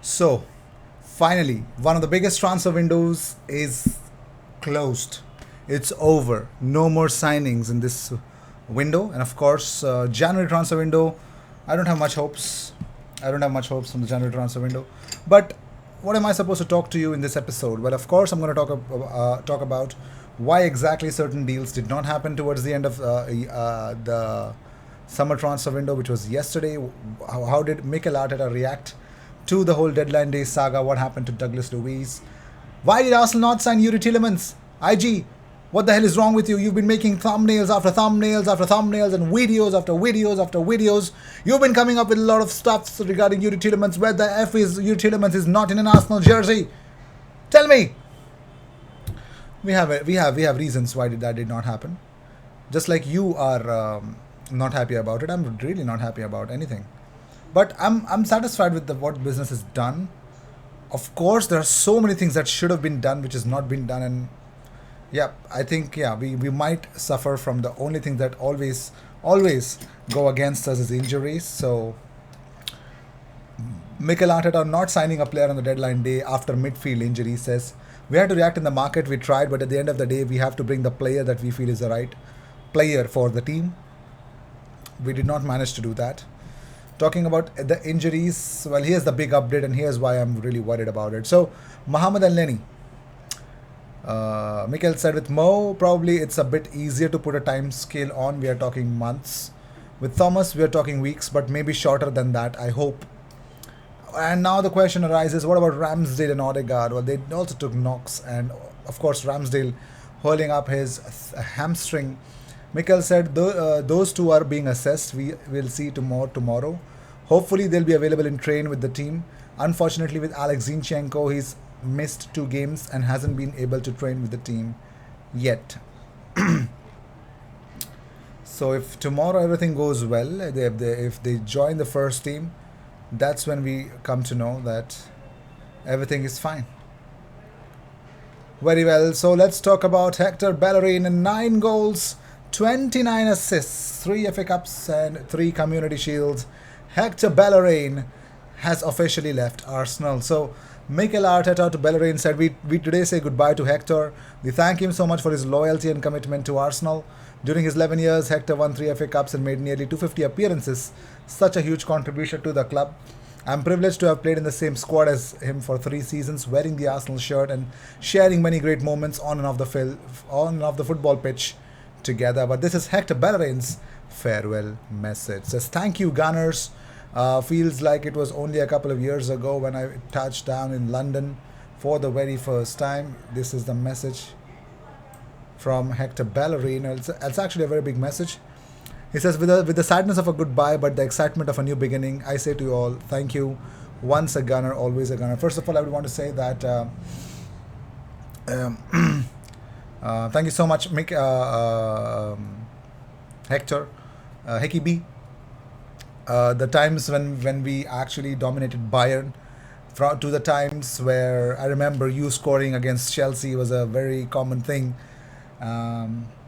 So, finally, one of the biggest transfer windows is closed. It's over. No more signings in this window. And of course, January transfer window, I don't have much hopes. I don't have much hopes from the January transfer window. But what am I supposed to talk to you in this episode? Well, of course, I'm going to talk about why exactly certain deals did not happen towards the end of the summer transfer window, which was yesterday. How did Mikel Arteta react to the whole deadline day saga? What happened to Douglas Luiz? Why did Arsenal not sign Yuri Tillemans? IG, what the hell is wrong with you? You've been making thumbnails after thumbnails after thumbnails and videos after videos after videos. You've been coming up with a lot of stuff regarding Yuri Tillemans. Where the F is Yuri Tillemans is not in an Arsenal jersey? Tell me. We have reasons why that did not happen. Just like you are not happy about it, I'm really not happy about anything. But I'm satisfied with what business is done. Of course, there are so many things that should have been done which has not been done, and yeah, I think we might suffer from the only thing that always go against us is injuries. So Mikel Arteta not signing a player on the deadline day after midfield injury says we had to react in the market. We tried, but at the end of the day, we have to bring the player that we feel is the right player for the team. We did not manage to do that. Talking about the injuries, well, here's the big update, and here's why I'm really worried about it. So, Mohamed El-Neni. Mikel said with Mo, probably it's a bit easier to put a time scale on. We are talking months. With Thomas, we are talking weeks, but maybe shorter than that, I hope. And now the question arises, what about Ramsdale and Odegaard? Well, they also took knocks, and of course, Ramsdale holding up his hamstring. Mikel said those two are being assessed. We will see tomorrow. Hopefully, they'll be available in train with the team. Unfortunately, with Alex Zinchenko, he's missed 2 games and hasn't been able to train with the team yet. So if tomorrow everything goes well, if they join the first team, that's when we come to know that everything is fine. Very well, so let's talk about Hector Bellerin and 9 goals, 29 assists, 3 FA Cups and 3 Community Shields. Hector Bellerin has officially left Arsenal. So Mikel Arteta to Bellerin said, we today say goodbye to Hector. We thank him so much for his loyalty and commitment to Arsenal. During his 11 years, Hector won 3 FA Cups and made nearly 250 appearances. Such a huge contribution to the club. I'm privileged to have played in the same squad as him for 3 seasons, wearing the Arsenal shirt and sharing many great moments on and off the football pitch together. But this is Hector Bellerin's farewell message. Says, thank you, Gunners. Feels like it was only a couple of years ago when I touched down in London for the very first time. This is the message from Hector Bellerin. It's actually a very big message. He says, with the sadness of a goodbye, but the excitement of a new beginning, I say to you all, thank you. Once a Gunner, always a Gunner. First of all, I would want to say that thank you so much, Hector, Hecky B. The times when we actually dominated Bayern, to the times where I remember you scoring against Chelsea was a very common thing.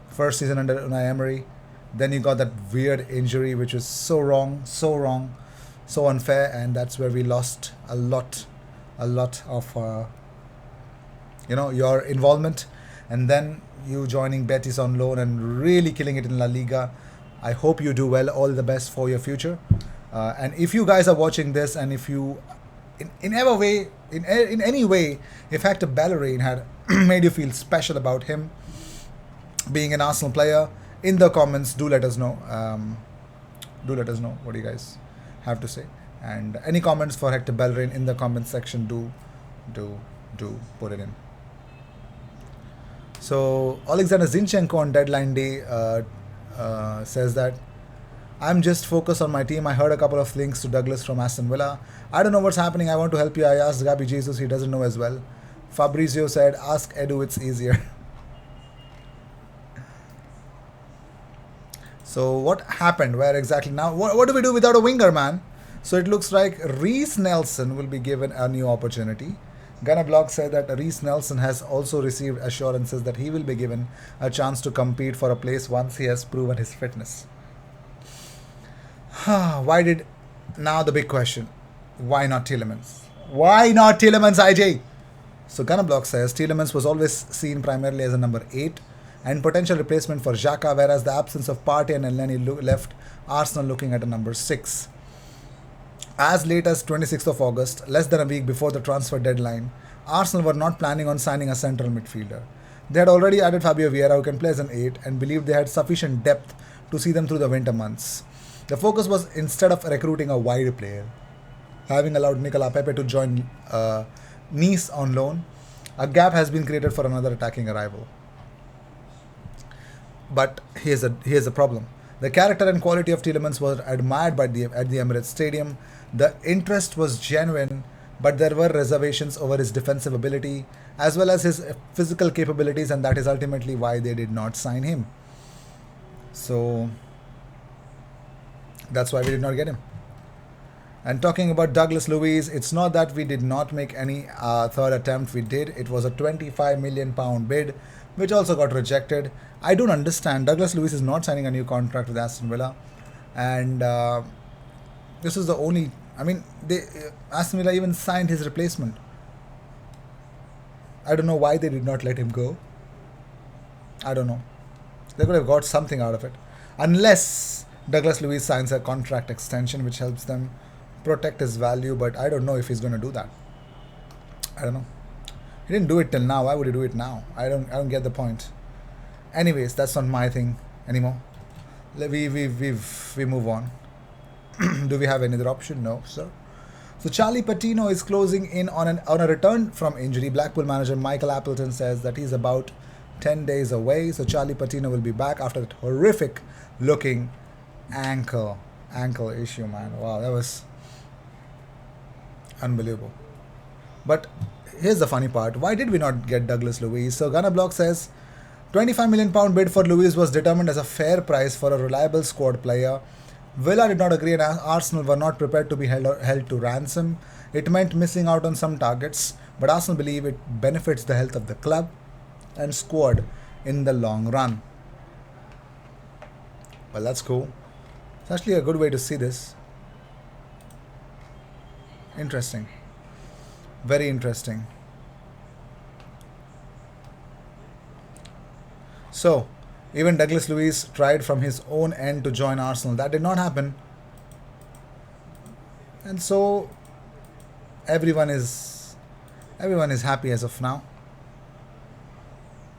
First season under Unai Emery. Then you got that weird injury, which was so wrong, so unfair, and that's where we lost a lot of your involvement. And then you joining Betis on loan and really killing it in La Liga. I hope you do well. All the best for your future. And if you guys are watching this, and if you, in any way, if Hector Bellerin had made you feel special about him being an Arsenal player, in the comments, do let us know. Do let us know what you guys have to say. And any comments for Hector Bellerin in the comments section, do put it in. So Alexander Zinchenko on deadline day says that I'm just focused on my team. I heard a couple of links to Douglas from Aston Villa. I don't know what's happening. I want to help you. I asked Gabi Jesus. He doesn't know as well. Fabrizio said, ask Edu. It's easier. So what happened? Where exactly now? What do we do without a winger, man? So it looks like Reece Nelson will be given a new opportunity. Gunnar Block said that Reece Nelson has also received assurances that he will be given a chance to compete for a place once he has proven his fitness. Now the big question. Why not Tielemans? Why not Tielemans, IJ? So Gunnerblock says Tielemans was always seen primarily as a number 8 and potential replacement for Xhaka, whereas the absence of Partey and Elneny left Arsenal looking at a number 6. As late as 26th of August, less than a week before the transfer deadline, Arsenal were not planning on signing a central midfielder. They had already added Fabio Vieira, who can play as an 8, and believed they had sufficient depth to see them through the winter months. The focus was, instead of recruiting a wide player, having allowed Nicola Pepe to join Nice on loan, a gap has been created for another attacking arrival. But here's a problem. The character and quality of Tielemans were admired at the Emirates Stadium. The interest was genuine, but there were reservations over his defensive ability as well as his physical capabilities, and that is ultimately why they did not sign him. So that's why we did not get him. And talking about Douglas Luiz, it's not that we did not make any third attempt. We did. It was a £25 million bid, which also got rejected. I don't understand. Douglas Luiz is not signing a new contract with Aston Villa, and this is the only. I mean, Aston Villa even signed his replacement. I don't know why they did not let him go. I don't know. They could have got something out of it, unless Douglas Luiz signs a contract extension, which helps them protect his value. But I don't know if he's going to do that. I don't know. He didn't do it till now. Why would he do it now? I don't get the point. Anyways, that's not my thing anymore. We move on. Do we have any other option? No, sir. So Charlie Patino is closing in on a return from injury. Blackpool manager Michael Appleton says that he's about 10 days away. So Charlie Patino will be back after that horrific looking ankle issue, man. Wow, that was unbelievable. But here's the funny part. Why did we not get Douglas Luiz? So Gunnerblock says £25 million bid for Luiz was determined as a fair price for a reliable squad player. Villa did not agree and Arsenal were not prepared to be held to ransom. It meant missing out on some targets, but Arsenal believe it benefits the health of the club and squad in the long run. Well, that's cool. It's actually a good way to see this. Interesting. Very interesting. So, even Douglas Luiz tried from his own end to join Arsenal. That did not happen. And so everyone is happy as of now.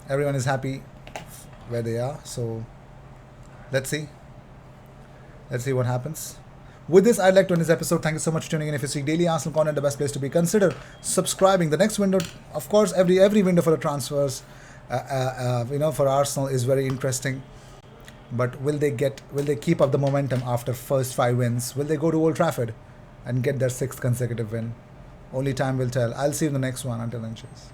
Everyone is happy where they are. So let's see. Let's see what happens. With this, I'd like to end this episode. Thank you so much for tuning in. If you seek daily Arsenal content, the best place to be. Consider subscribing. The next window, of course, every window for the transfers, for Arsenal is very interesting. But will they keep up the momentum after first 5 wins? Will they go to Old Trafford and get their 6th consecutive win? Only time will tell. I'll see you in the next one. Until then, cheers.